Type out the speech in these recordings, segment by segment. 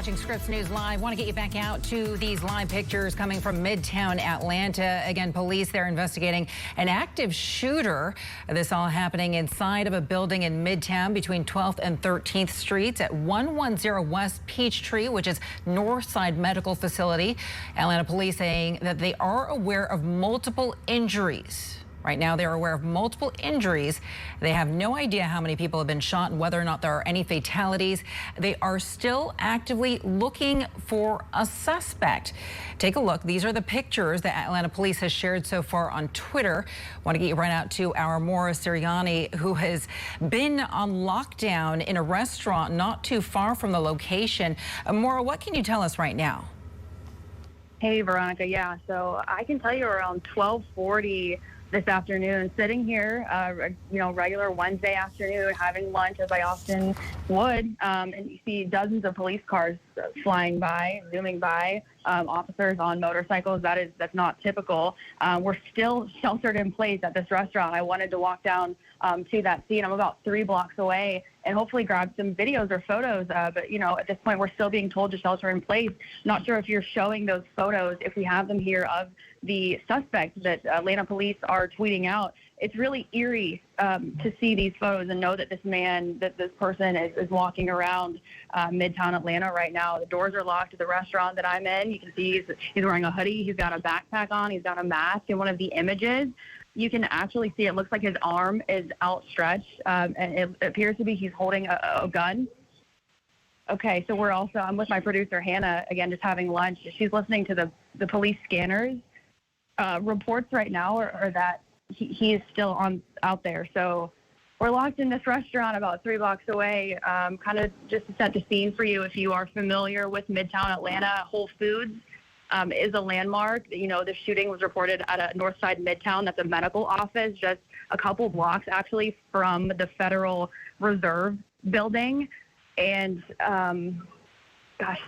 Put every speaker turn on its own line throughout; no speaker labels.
Watching Scripps News Live. Want to get you back out to these live pictures coming from Midtown Atlanta. Again, police there investigating an active shooter. This all happening inside of a building in Midtown between 12th and 13th Streets at 110 West Peachtree, which is Northside Medical Facility. Atlanta police saying that they are aware of multiple injuries. Right now, they're aware of multiple injuries. They have no idea how many people have been shot and whether or not there are any fatalities. They are still actively looking for a suspect. Take a look. These are the pictures that Atlanta police has shared so far on Twitter. Want to get you right out to our Maura Siriani, who has been on lockdown in a restaurant not too far from the location. Maura, what can you tell us right now?
Hey, Veronica. Yeah, so I can tell you around 12:40 this afternoon, sitting here, regular Wednesday afternoon, having lunch as I often would, and you see dozens of police cars flying by, zooming by, officers on motorcycles. That's not typical. We're still sheltered in place at this restaurant. I wanted to walk down to that scene. I'm about 3 blocks away and hopefully grab some videos or photos. But, at this point, we're still being told to shelter in place. Not sure if you're showing those photos, if we have them here, of the suspect that Atlanta police are tweeting out. It's really eerie to see these photos and know that this person is walking around Midtown Atlanta right now. The doors are locked to the restaurant that I'm in. You can see he's wearing a hoodie. He's got a backpack on. He's got a mask. In one of the images, you can actually see it looks like his arm is outstretched, and it appears to be he's holding a gun. Okay, so I'm with my producer, Hannah, again, just having lunch. She's listening to the police scanners. Reports right now are that he is still out there. So we're locked in this restaurant about 3 blocks away. Kind of just to set the scene for you, if you are familiar with Midtown Atlanta, Whole Foods is a landmark. The shooting was reported at a Northside Midtown. That's a medical office just a couple blocks actually from the Federal Reserve building. And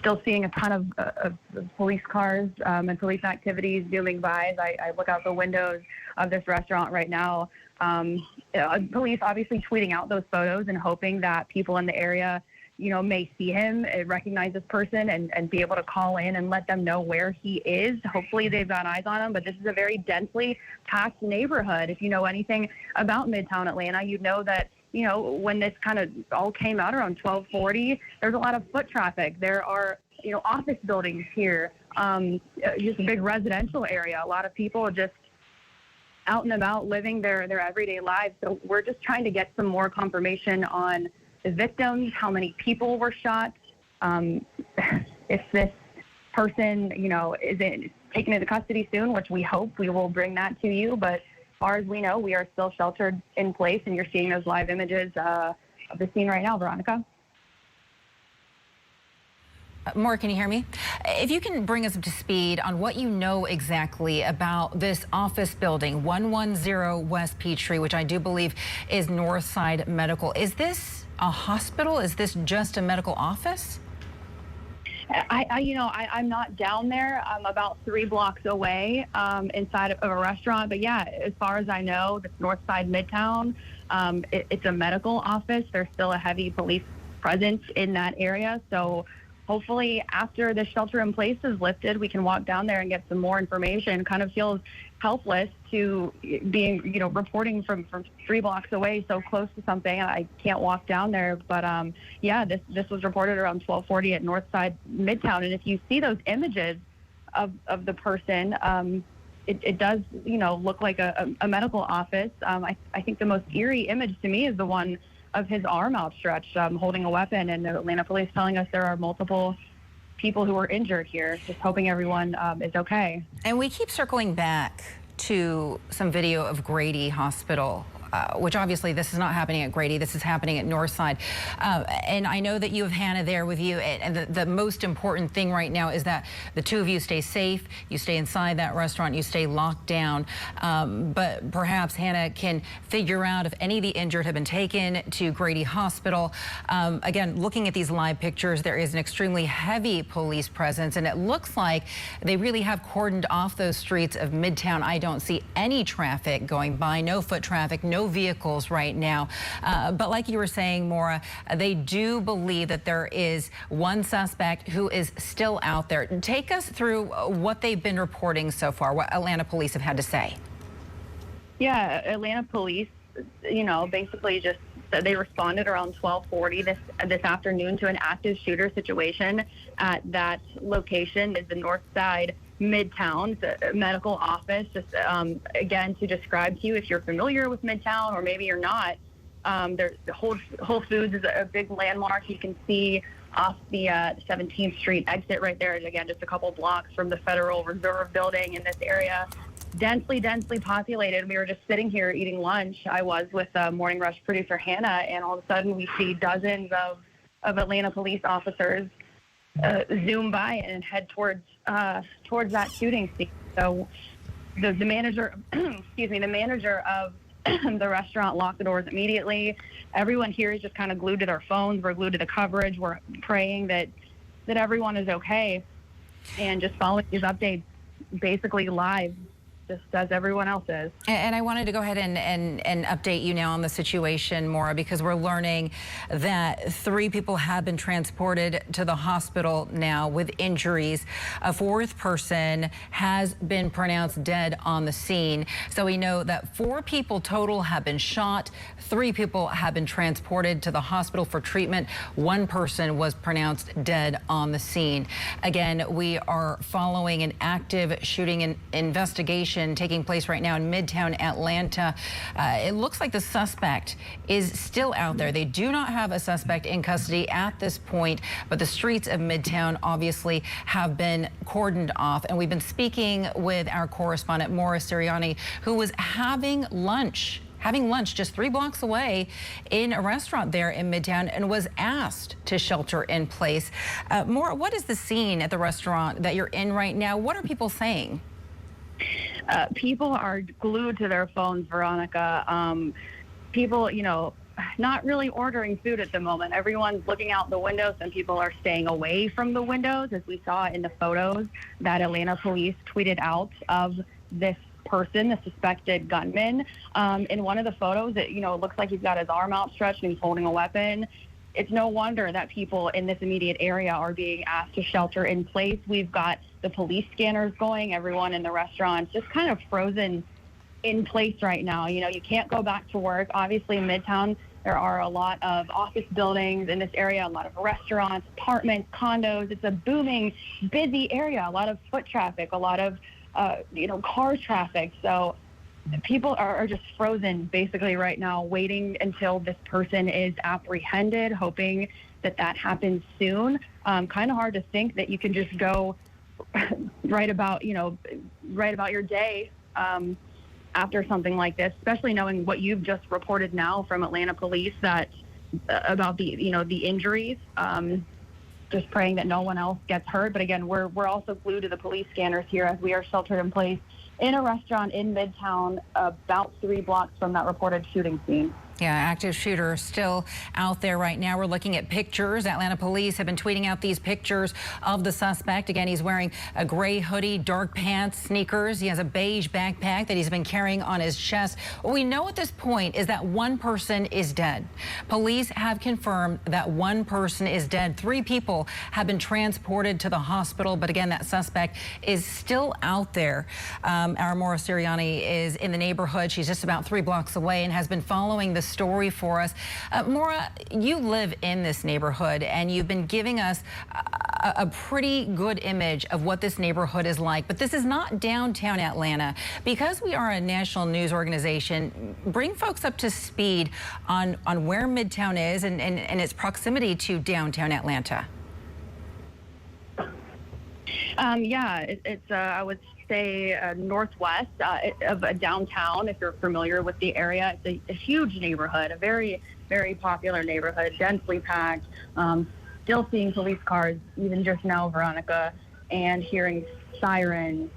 still seeing a ton of police cars and police activities zooming by as I look out the windows of this restaurant right now. Police obviously tweeting out those photos and hoping that people in the area, may see him, recognize this person, and be able to call in and let them know where he is. Hopefully they've got eyes on him, but this is a very densely packed neighborhood. If you know anything about Midtown Atlanta, you'd know that when this kind of all came out around 12:40, there's a lot of foot traffic. There are, office buildings here, just a big residential area. A lot of people just out and about living their everyday lives. So we're just trying to get some more confirmation on the victims, how many people were shot, if this person, is taken into custody soon, which we hope. We will bring that to you. But as far as we know, we are still sheltered in place, and you're seeing those live images of the scene right now, Veronica.
Maura, can you hear me? If you can bring us up to speed on what you know exactly about this office building, 110 West Peachtree, which I do believe is Northside Medical. Is this a hospital? Is this just a medical office?
I'm not down there. I'm about 3 blocks away inside of a restaurant. But yeah, as far as I know, this Northside Midtown, it's a medical office. There's still a heavy police presence in that area. So hopefully after the shelter in place is lifted, we can walk down there and get some more information. Kind of feels helpless to being, reporting from 3 blocks away, so close to something. I can't walk down there. But yeah, this was reported around 12:40 at Northside Midtown. And if you see those images of the person, it does, look like a medical office. I think the most eerie image to me is the one of his arm outstretched, holding a weapon, and the Atlanta police telling us there are multiple people who were injured here. Just hoping everyone is okay.
And we keep circling back to some video of Grady Hospital, which obviously this is not happening at Grady. This is happening at Northside. And I know that you have Hannah there with you. And the most important thing right now is that the two of you stay safe. You stay inside that restaurant. You stay locked down. But perhaps Hannah can figure out if any of the injured have been taken to Grady Hospital. Again, looking at these live pictures, there is an extremely heavy police presence. And it looks like they really have cordoned off those streets of Midtown. I don't see any traffic going by, no foot traffic, no no vehicles right now. But like you were saying, Maura, they do believe that there is one suspect who is still out there. Take us through what they've been reporting so far, what Atlanta police have had to say.
Yeah, Atlanta police, basically just they responded around 12:40 this afternoon to an active shooter situation at that location. Is the North Side Midtown medical office. Just again to describe to you, if you're familiar with Midtown or maybe you're not, there's Whole Foods is a big landmark. You can see off the 17th Street exit right there. Again, just a couple blocks from the Federal Reserve building in this area. Densely populated. We were just sitting here eating lunch. I was with Morning Rush producer Hannah, and all of a sudden we see dozens of Atlanta police officers zoom by and head towards that shooting scene. So the manager, the manager of the restaurant locked the doors immediately. Everyone here is just kind of glued to their phones. We're glued to the coverage. We're praying that everyone is okay, and just following these updates basically live, just as everyone else is.
And I wanted to go ahead and update you now on the situation, Maura, because we're learning that 3 people have been transported to the hospital now with injuries. A 4th person has been pronounced dead on the scene. So we know that 4 people total have been shot. 3 people have been transported to the hospital for treatment. 1 person was pronounced dead on the scene. Again, we are following an active shooting investigation taking place right now in Midtown Atlanta. It looks like the suspect is still out there. They do not have a suspect in custody at this point, but the streets of Midtown obviously have been cordoned off. And we've been speaking with our correspondent, Maura Sirianni, who was having lunch just 3 blocks away in a restaurant there in Midtown and was asked to shelter in place. Maura, what is the scene at the restaurant that you're in right now? What are people saying?
People are glued to their phones, Veronica. People, not really ordering food at the moment. Everyone's looking out the window. Some people are staying away from the windows, as we saw in the photos that Atlanta police tweeted out of this person, the suspected gunman. In one of the photos, it looks like he's got his arm outstretched and he's holding a weapon. It's no wonder that people in this immediate area are being asked to shelter in place. We've got the police scanners going. Everyone in the restaurants just kind of frozen in place right now. You can't go back to work. Obviously, in Midtown, there are a lot of office buildings in this area, a lot of restaurants, apartments, condos. It's a booming, busy area, a lot of foot traffic, a lot of, car traffic. So people are just frozen basically right now, waiting until this person is apprehended, hoping that happens soon. Kind of hard to think that you can just go right about your day after something like this, especially knowing what you've just reported now from Atlanta police about the injuries. Just praying that no one else gets hurt. But again, we're also glued to the police scanners here as we are sheltered in place in a restaurant in Midtown, about 3 blocks from that reported shooting scene.
Yeah, active shooter still out there right now. We're looking at pictures. Atlanta police have been tweeting out these pictures of the suspect. Again, he's wearing a gray hoodie, dark pants, sneakers. He has a beige backpack that he's been carrying on his chest. What we know at this point is that 1 person is dead. Police have confirmed that 1 person is dead. 3 people have been transported to the hospital. But again, that suspect is still out there. Our Maura Sirianni is in the neighborhood. She's just about 3 blocks away and has been following the story for us. Maura, you live in this neighborhood and you've been giving us a pretty good image of what this neighborhood is like, but this is not downtown Atlanta. Because we are a national news organization, bring folks up to speed on where Midtown is and its proximity to downtown Atlanta.
It's I would say northwest of downtown. If you're familiar with the area, it's a huge neighborhood, a very, very popular neighborhood, densely packed. Still seeing police cars even just now, Veronica, and hearing sirens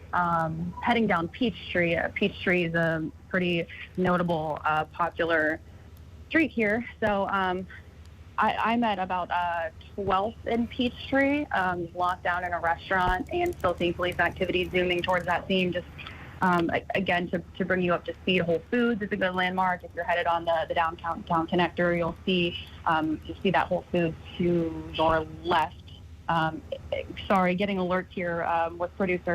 heading down Peachtree. Peachtree is a pretty notable, popular street here. So I'm at about 12th and Peachtree, locked down in a restaurant, and still seeing police activity zooming towards that scene. Just Again, to bring you up to speed, Whole Foods is a good landmark. If you're headed on the downtown connector, you'll see that Whole Foods to your left. Sorry, getting alerts here with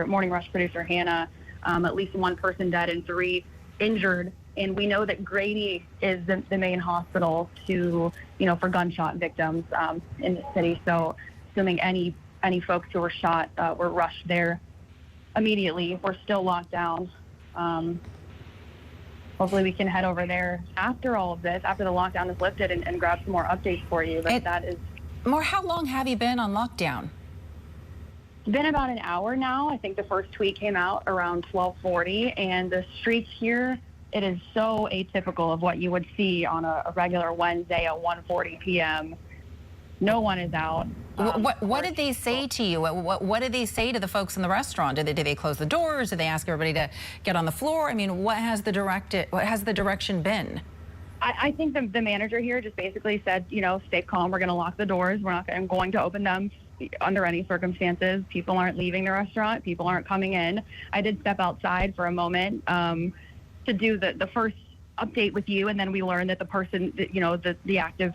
Morning Rush producer Hannah. At least one person dead and 3 injured. And we know that Grady is the main hospital for gunshot victims in the city. So assuming any folks who were shot were rushed there immediately. We're still locked down. Hopefully we can head over there after all of this, after the lockdown is lifted, and grab some more updates for you. But that is...
More, how long have you been on lockdown?
It's been about an hour now. I think the first tweet came out around 12:40, and the streets here, it is so atypical of what you would see on a regular Wednesday at 1:40 p.m. No one is out.
What did they say to you? What did they say to the folks in the restaurant? Did they close the doors? Did they ask everybody to get on the floor? I mean, what has the direction been?
I think the manager here just basically said, stay calm. We're going to lock the doors. We're not going to open them under any circumstances. People aren't leaving the restaurant. People aren't coming in. I did step outside for a moment to do the first update with you, and then we learned that the person, the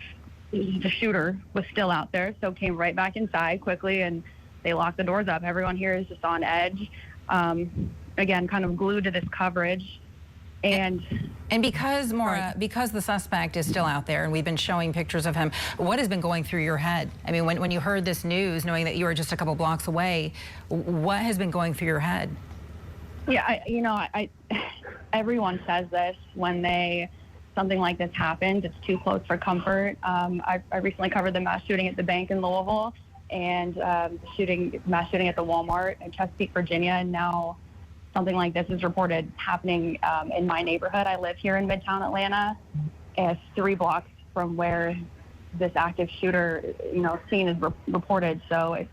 shooter was still out there, so came right back inside quickly, and they locked the doors up. Everyone here is just on edge. Again, kind of glued to this coverage. And
because the suspect is still out there, and we've been showing pictures of him, what has been going through your head? I mean, when you heard this news, knowing that you were just a couple blocks away, what has been going through your head?
Yeah, everyone says this when something like this happens. It's too close for comfort. I recently covered the mass shooting at the bank in Louisville, and the mass shooting at the Walmart in Chesapeake, Virginia, and now something like this is reported happening in my neighborhood. I live here in Midtown Atlanta. It's 3 blocks from where this active shooter, scene is reported. So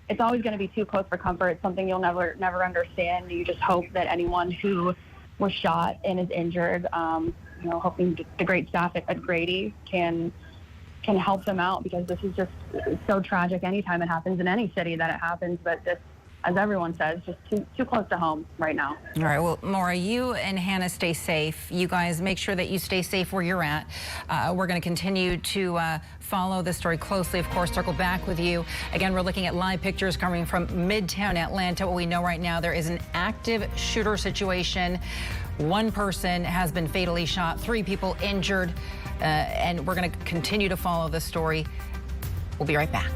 it's always going to be too close for comfort. It's something you'll never understand. You just hope that anyone who was shot and is injured, hoping the great staff at Grady can help them out, because this is just so tragic anytime it happens in any city that it happens. But this, as everyone says, just too close to home right now.
All right, well, Maura, you and Hannah stay safe. You guys make sure that you stay safe where you're at. We're going to continue to follow this story closely, of course, circle back with you. Again, we're looking at live pictures coming from Midtown Atlanta. What we know right now, there is an active shooter situation. 1 person has been fatally shot, 3 people injured, and we're going to continue to follow this story. We'll be right back.